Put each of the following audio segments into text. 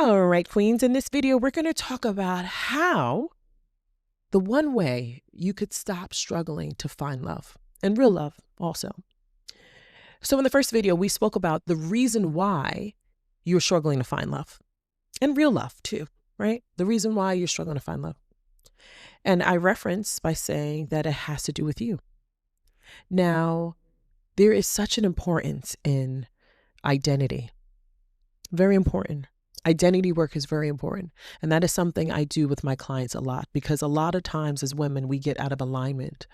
All right, queens, in this video, we're going to talk about how the one way you could stop struggling to find love and real love also. So in the first video, we spoke about the reason why you're struggling to find love and real love too, right? The reason why you're struggling to find love. And I referenced by saying that it has to do with you. Now, there is such an importance in identity. Very important. Identity work is very important. And that is something I do with my clients a lot, because a lot of times as women, we get out of alignment.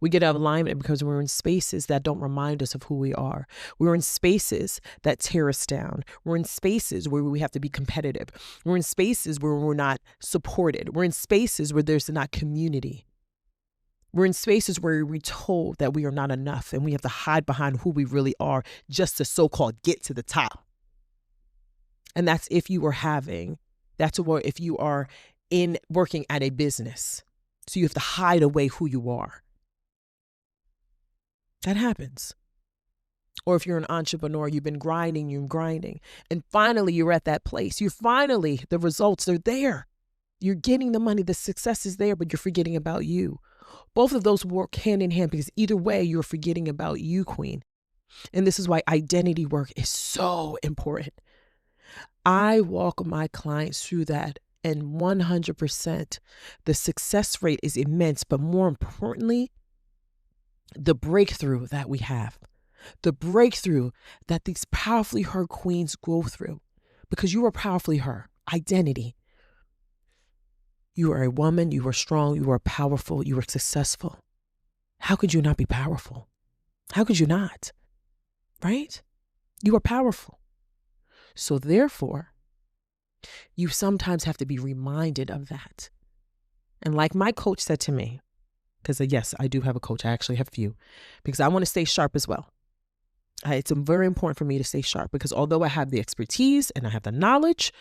We get out of alignment because we're in spaces that don't remind us of who we are. We're in spaces that tear us down. We're in spaces where we have to be competitive. We're in spaces where we're not supported. We're in spaces where there's not community. We're in spaces where we're told that we are not enough and we have to hide behind who we really are just to so-called get to the top. And that's if you if you are in working at a business. So you have to hide away who you are. That happens. Or if you're an entrepreneur, you've been grinding, and finally you're at that place. The results are there. You're getting the money, the success is there, but you're forgetting about you. Both of those work hand in hand, because either way, you're forgetting about you, queen. And this is why identity work is so important. I walk my clients through that, and 100%, the success rate is immense, but more importantly, the breakthrough that we have, the breakthrough that these powerfully her queens go through, because you are powerfully her. Identity. You are a woman, you are strong, you are powerful, you are successful. How could you not be powerful? How could you not? Right? You are powerful. So therefore, you sometimes have to be reminded of that. And like my coach said to me, because yes, I do have a coach. I actually have a few, because I want to stay sharp as well. It's very important for me to stay sharp, because although I have the expertise and I have the knowledge,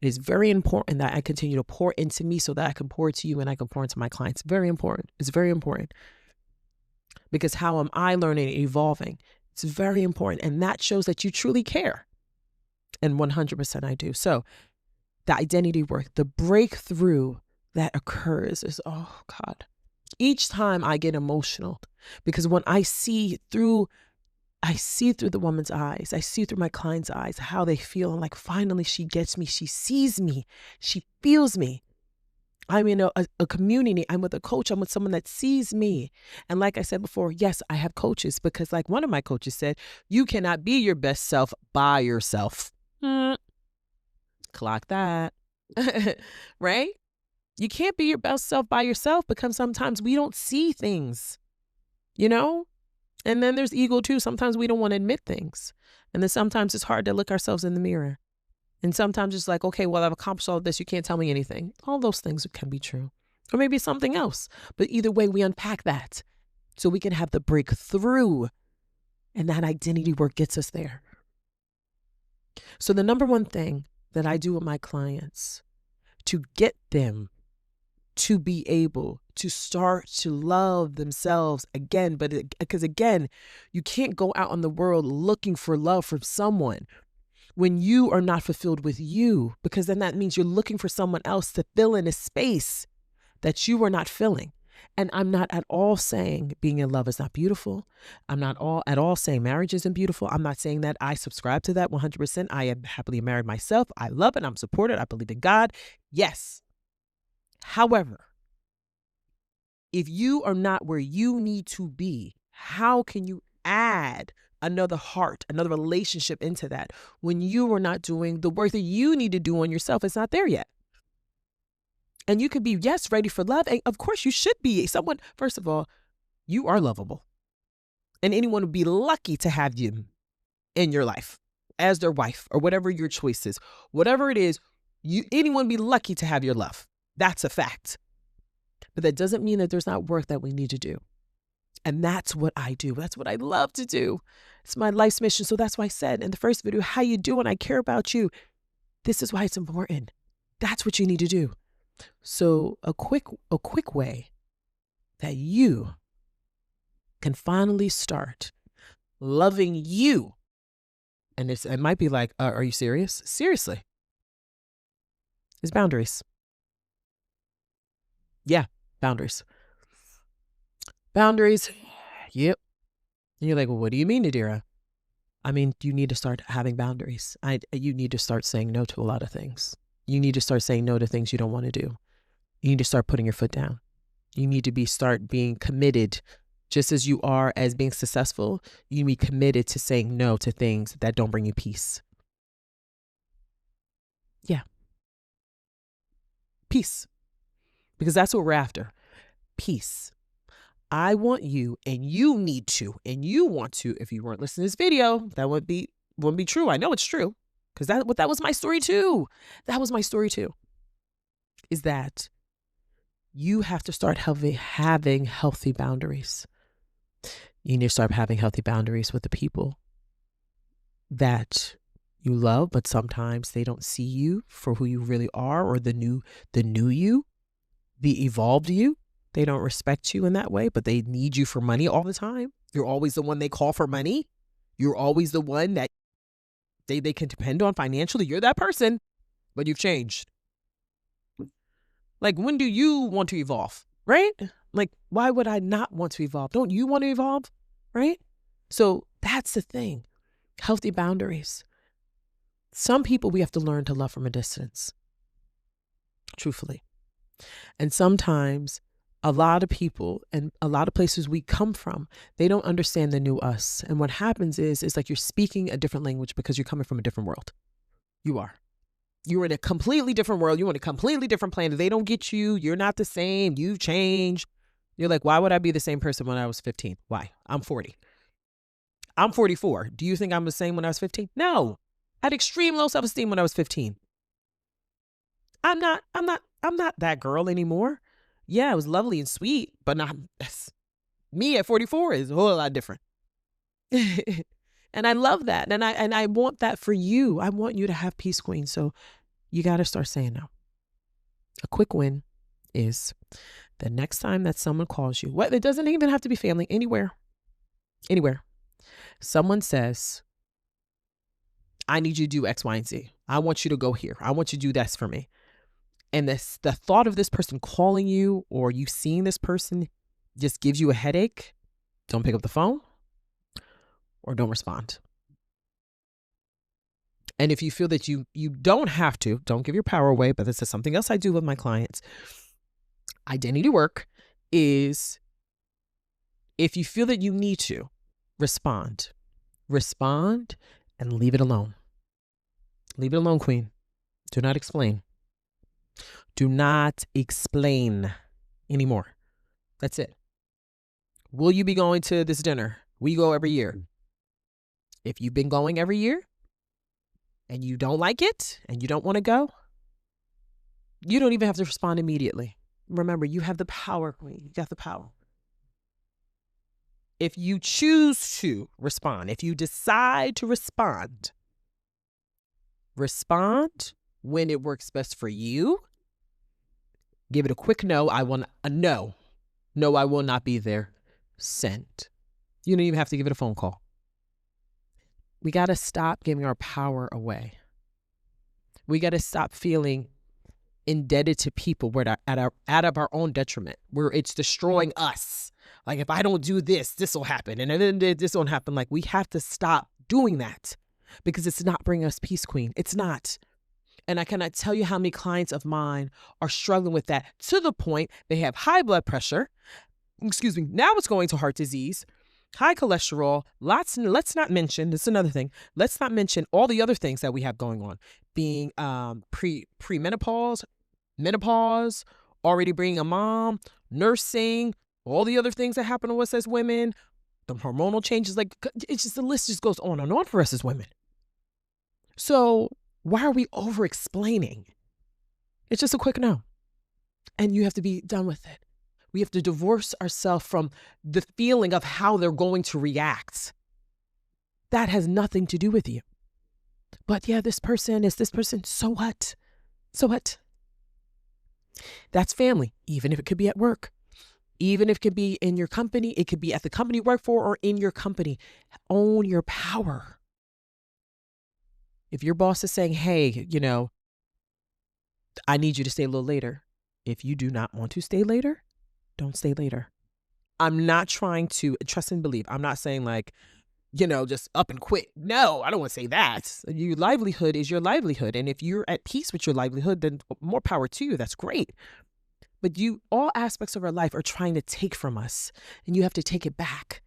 it is very important that I continue to pour into me so that I can pour to you and I can pour into my clients. Very important. It's very important, because how am I learning and evolving? It's very important. And that shows that you truly care. And 100% I do. So the identity work, the breakthrough that occurs is, oh God, each time I get emotional, because when I see through the woman's eyes, I see through my client's eyes, how they feel. And like, finally, she gets me. She sees me. She feels me. I'm in a community. I'm with a coach. I'm with someone that sees me. And like I said before, yes, I have coaches, because like one of my coaches said, you cannot be your best self by yourself. Clock that. Right? You can't be your best self by yourself, because sometimes we don't see things, And then there's ego too. Sometimes we don't want to admit things. And then sometimes it's hard to look ourselves in the mirror. And sometimes it's like, okay, well, I've accomplished all this. You can't tell me anything. All those things can be true. Or maybe something else. But either way, we unpack that so we can have the breakthrough. And that identity work gets us there. So the number one thing that I do with my clients to get them to be able to start to love themselves again, because again, you can't go out in the world looking for love from someone when you are not fulfilled with you, because then that means you're looking for someone else to fill in a space that you are not filling. And I'm not at all saying being in love is not beautiful. I'm not at all saying marriage isn't beautiful. I'm not saying that. I subscribe to that 100%. I am happily married myself. I love it. I'm supported. I believe in God. Yes. However, if you are not where you need to be, how can you add another heart, another relationship into that when you are not doing the work that you need to do on yourself? It's not there yet. And you could be, yes, ready for love. And of course you should be someone. First of all, you are lovable. And anyone would be lucky to have you in your life as their wife, or whatever your choice is. Whatever it is, anyone would be lucky to have your love. That's a fact. But that doesn't mean that there's not work that we need to do. And that's what I do. That's what I love to do. It's my life's mission. So that's why I said in the first video, how you doing? I care about you. This is why it's important. That's what you need to do. So a quick way that you can finally start loving you. And it might be like, are you serious? Seriously. is boundaries. Yeah, boundaries. Boundaries. Yep. And you're like, well, what do you mean, Nadira? I mean, you need to start having boundaries. You need to start saying no to a lot of things. You need to start saying no to things you don't want to do. You need to start putting your foot down. You need to start being committed, just as you are as being successful. You need to be committed to saying no to things that don't bring you peace. Yeah. Peace. Because that's what we're after. Peace. I want you, and you need to, and you want to. If you weren't listening to this video, that wouldn't be true. I know it's true, because that was my story too. That was my story too. Is that you have to start having healthy boundaries. You need to start having healthy boundaries with the people that you love, but sometimes they don't see you for who you really are, or the new you, the evolved you. They don't respect you in that way, but they need you for money all the time. You're always the one they call for money. You're always the one that they can depend on financially. You're that person, but you've changed. Like, when do you want to evolve, right? Like, why would I not want to evolve? Don't you want to evolve, right? So that's the thing. Healthy boundaries. Some people we have to learn to love from a distance, truthfully. And sometimes a lot of people and a lot of places we come from, they don't understand the new us. And what happens is like you're speaking a different language because you're coming from a different world. You are. You're in a completely different world. You're on a completely different planet. They don't get you. You're not the same. You've changed. You're like, why would I be the same person when I was 15? Why? I'm 40. I'm 44. Do you think I'm the same when I was 15? No. I had extreme low self-esteem when I was 15. I'm not that girl anymore. Yeah, it was lovely and sweet, but not me at 44 is a whole lot different. And I love that. And I want that for you. I want you to have peace, queen. So you got to start saying no. A quick win is the next time that someone calls you, it doesn't even have to be family, anywhere. Someone says, I need you to do X, Y, and Z. I want you to go here. I want you to do this for me. And the thought of this person calling you, or you seeing this person, just gives you a headache. Don't pick up the phone, or don't respond. And if you feel that you don't have to, don't give your power away, but this is something else I do with my clients. Identity work is, if you feel that you need to respond and leave it alone. Leave it alone, queen. Do not explain. Do not explain anymore. That's it. Will you be going to this dinner? We go every year. If you've been going every year and you don't like it and you don't want to go, you don't even have to respond immediately. Remember, you have the power, queen. You got the power. If you choose to respond, if you decide to respond when it works best for you. Give it a quick no. I want a no. No, I will not be there. Send. You don't even have to give it a phone call. We got to stop giving our power away. We got to stop feeling indebted to people where out of our own detriment, where it's destroying us. Like, if I don't do this, this will happen. And then this won't happen. Like, we have to stop doing that, because it's not bringing us peace, queen. It's not. And I cannot tell you how many clients of mine are struggling with that, to the point they have high blood pressure. Now it's going to heart disease, high cholesterol, let's not mention, this is another thing, let's not mention all the other things that we have going on, being premenopause, menopause, already being a mom, nursing, all the other things that happen to us as women, the hormonal changes, like, it's just, the list just goes on and on for us as women. So why are we over explaining? It's just a quick no. And you have to be done with it. We have to divorce ourselves from the feeling of how they're going to react. That has nothing to do with you. But yeah, this person is this person. So what? So what? That's family, even if it could be at work. Even if it could be in your company, it could be at the company you work for or in your company. Own your power. If your boss is saying, hey, I need you to stay a little later. If you do not want to stay later, don't stay later. I'm not trying to trust and believe. I'm not saying like, just up and quit. No, I don't want to say that. Your livelihood is your livelihood. And if you're at peace with your livelihood, then more power to you. That's great. But all aspects of our life are trying to take from us, and you have to take it back.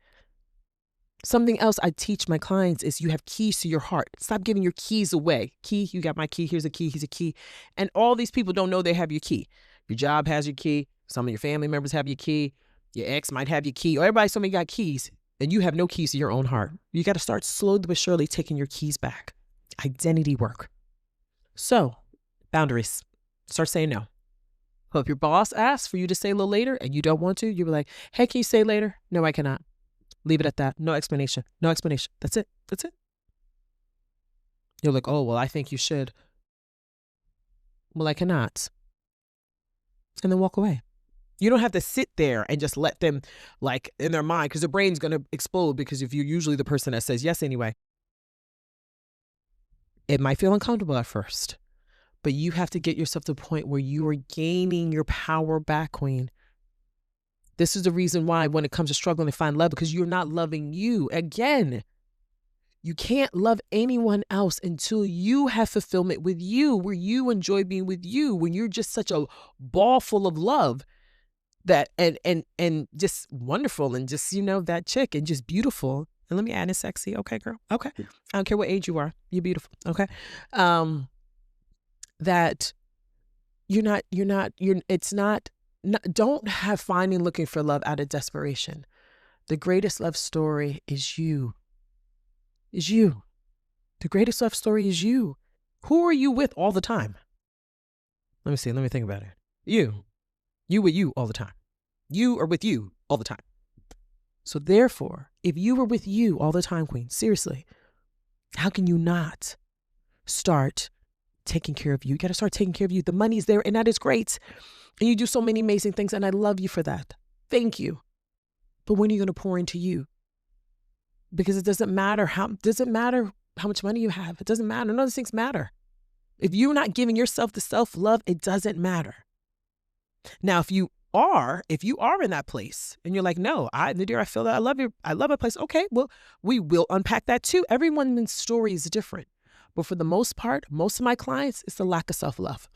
Something else I teach my clients is you have keys to your heart. Stop giving your keys away. Key, you got my key. Here's a key. Here's a key. And all these people don't know they have your key. Your job has your key. Some of your family members have your key. Your ex might have your key. Or everybody, somebody got keys. And you have no keys to your own heart. You got to start slowly but surely taking your keys back. Identity work. So, boundaries. Start saying no. So if your boss asks for you to stay a little later and you don't want to, you'll be like, hey, can you stay later? No, I cannot. Leave it at that. No explanation. No explanation. That's it. That's it. You're like, oh, well, I think you should. Well, I cannot. And then walk away. You don't have to sit there and just let them, like, in their mind, because their brain's going to explode, because if you're usually the person that says yes anyway, it might feel uncomfortable at first, but you have to get yourself to the point where you are gaining your power back, queen. This is the reason why when it comes to struggling to find love, because you're not loving you. Again, you can't love anyone else until you have fulfillment with you, where you enjoy being with you, when you're just such a ball full of love. That and just wonderful, and just that chick, and just beautiful, and let me add in sexy. Okay, girl. Okay, I don't care what age you are. You're beautiful. Okay, that don't have finding looking for love out of desperation. The greatest love story is you. Is you. The greatest love story is you. Who are you with all the time? Let me see. Let me think about it. You. You with you all the time. You are with you all the time. So therefore, if you were with you all the time, queen, seriously, how can you not start taking care of you? You got to start taking care of you. The money's there, and that is great. And you do so many amazing things, and I love you for that. Thank you. But when are you going to pour into you? Because it doesn't matter how much money you have. It doesn't matter. None of those things matter. If you're not giving yourself the self-love, it doesn't matter. Now, if you are in that place and you're like, no, Nadira, I feel that I love you. I love a place. Okay, well, we will unpack that too. Everyone's story is different. But for the most part, most of my clients, it's the lack of self-love.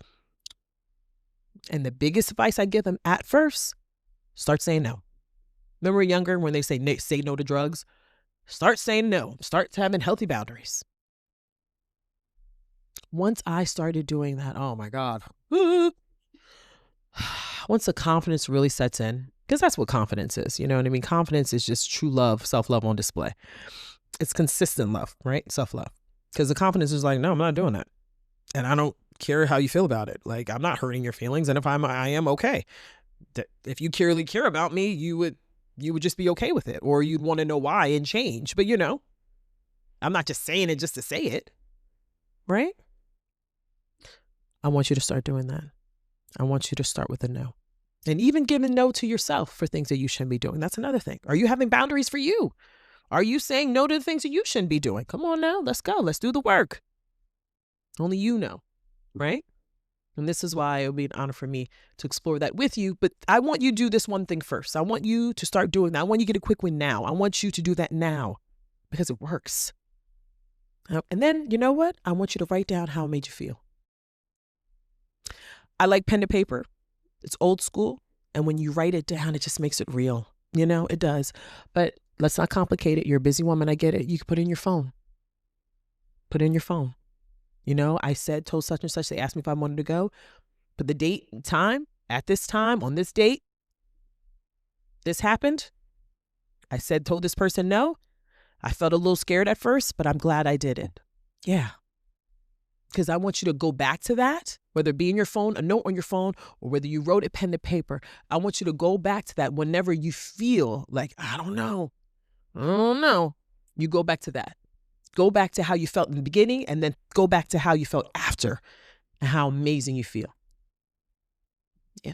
And the biggest advice I give them at first, start saying no. Remember younger when they say no to drugs? Start saying no. Start having healthy boundaries. Once I started doing that, oh my God. Once the confidence really sets in, because that's what confidence is, you know what I mean? Confidence is just true love, self-love on display. It's consistent love, right? Self-love. Because the confidence is like, no, I'm not doing that. And I don't care how you feel about it. Like, I'm not hurting your feelings. And if I am okay. If you really care about me, you would just be okay with it, or you'd want to know why and change. But I'm not just saying it just to say it, right? I want you to start doing that. I want you to start with a no. And even give a no to yourself for things that you shouldn't be doing. That's another thing. Are you having boundaries for you? Are you saying no to the things that you shouldn't be doing? Come on now, let's go. Let's do the work. Only you know, right? And this is why it would be an honor for me to explore that with you. But I want you to do this one thing first. I want you to start doing that. I want you to get a quick win now. I want you to do that now because it works. And then, you know what? I want you to write down how it made you feel. I like pen to paper. It's old school. And when you write it down, it just makes it real. It does. But let's not complicate it. You're a busy woman. I get it. You can put it in your phone. Put it in your phone. I told such and such, they asked me if I wanted to go. Put the date and time, at this time, on this date. This happened. I told this person no. I felt a little scared at first, but I'm glad I did it. Yeah. Because I want you to go back to that, whether it be in your phone, a note on your phone, or whether you wrote it pen to paper. I want you to go back to that whenever you feel like, I don't know. You go back to that. Go back to how you felt in the beginning, and then go back to how you felt after and how amazing you feel. Yeah.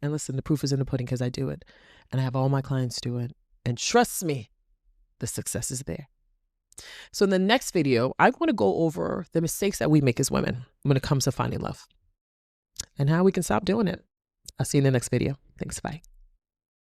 And listen, the proof is in the pudding because I do it. And I have all my clients do it. And trust me, the success is there. So in the next video, I want to go over the mistakes that we make as women when it comes to finding love. and how we can stop doing it. I'll see you in the next video. Thanks. Bye.